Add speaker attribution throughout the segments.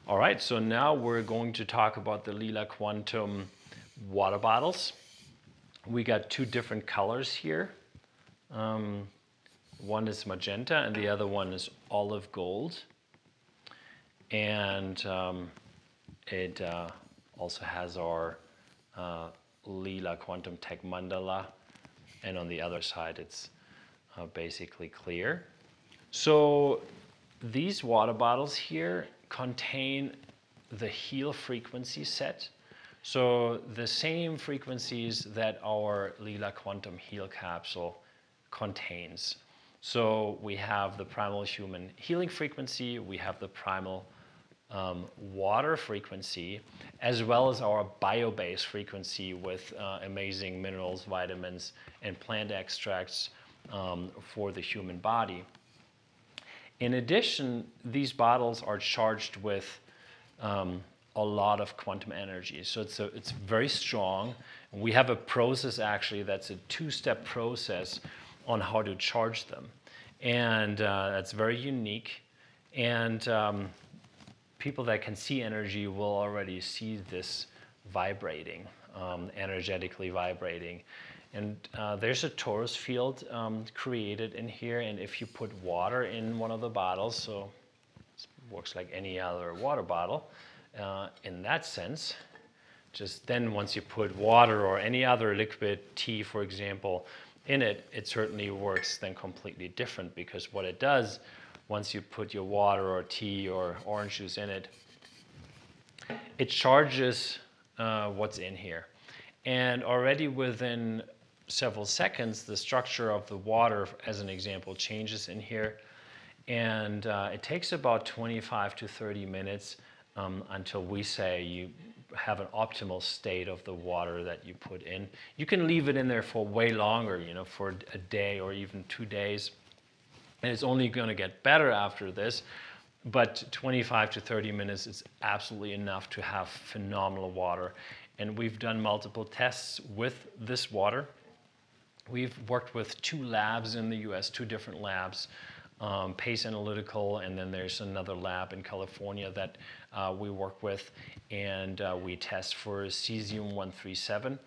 Speaker 1: All right, so now we're going to talk about the Leela Quantum water bottles. We got two different colors here. One is magenta and the other one is olive gold. And it also has our Leela Quantum Tech Mandala. And on the other side, it's basically clear. So these water bottles here contain the heal frequency set. So the same frequencies that our Leela Quantum Heal capsule contains. So we have the primal human healing frequency, we have the primal water frequency, as well as our bio-based frequency with amazing minerals, vitamins, and plant extracts for the human body. In addition, these bottles are charged with a lot of quantum energy. So it's very strong. We have a process actually that's a two-step process on how to charge them. And that's very unique. And people that can see energy will already see this vibrating, energetically vibrating. And there's a torus field created in here, and if you put water in one of the bottles, so it works like any other water bottle in that sense, just then once you put water or any other liquid, tea for example, in it, it certainly works then completely different, because what it does, once you put your water or tea or orange juice in it, it charges what's in here. And already within several seconds, the structure of the water, as an example, changes in here. And it takes about 25 to 30 minutes until we say you have an optimal state of the water that you put in. You can leave it in there for way longer, you know, for a day or even 2 days. And it's only going to get better after this. But 25 to 30 minutes is absolutely enough to have phenomenal water. And we've done multiple tests with this water. We've worked with 2 labs in the US, 2 different labs, Pace Analytical, and then there's another lab in California that we work with, and we test for cesium-137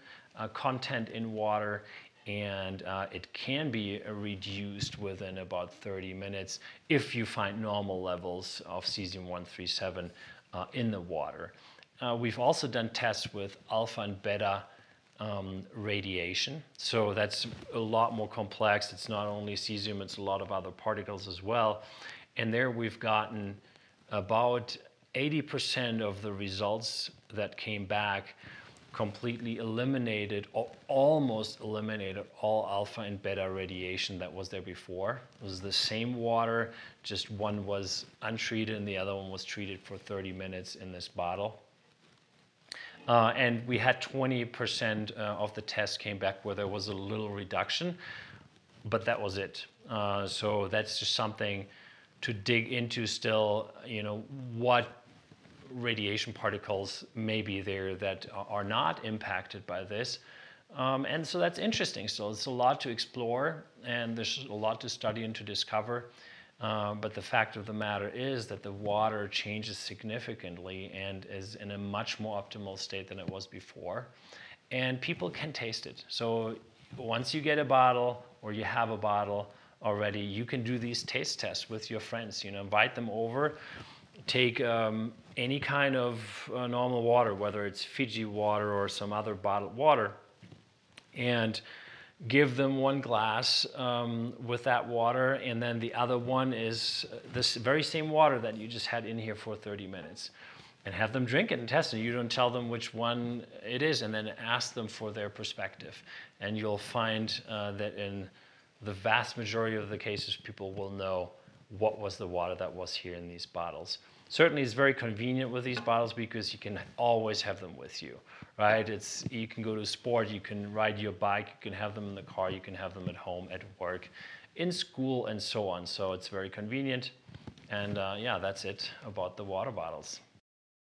Speaker 1: content in water, and it can be reduced within about 30 minutes if you find normal levels of cesium-137 in the water. We've also done tests with alpha and beta radiation. So that's a lot more complex. It's not only cesium, it's a lot of other particles as well. And there we've gotten about 80% of the results that came back completely eliminated, or almost eliminated, all alpha and beta radiation that was there before. It was the same water, just one was untreated and the other one was treated for 30 minutes in this bottle. And we had 20% of the tests came back where there was a little reduction, but that was it. So that's just something to dig into still, you know, what radiation particles may be there that are not impacted by this. And so that's interesting. So it's a lot to explore, and there's a lot to study and to discover. But the fact of the matter is that the water changes significantly and is in a much more optimal state than it was before. And people can taste it. So once you get a bottle or you have a bottle already, you can do these taste tests with your friends. You know, invite them over, take any kind of normal water, whether it's Fiji water or some other bottled water, and give them one glass with that water, and then the other one is this very same water that you just had in here for 30 minutes. And have them drink it and test it. You don't tell them which one it is, and then ask them for their perspective. And you'll find that in the vast majority of the cases, people will know what was the water that was here in these bottles. Certainly it's very convenient with these bottles because you can always have them with you, right? You can go to sport, you can ride your bike, you can have them in the car, you can have them at home, at work, in school, and so on. So it's very convenient. And yeah, that's it about the water bottles.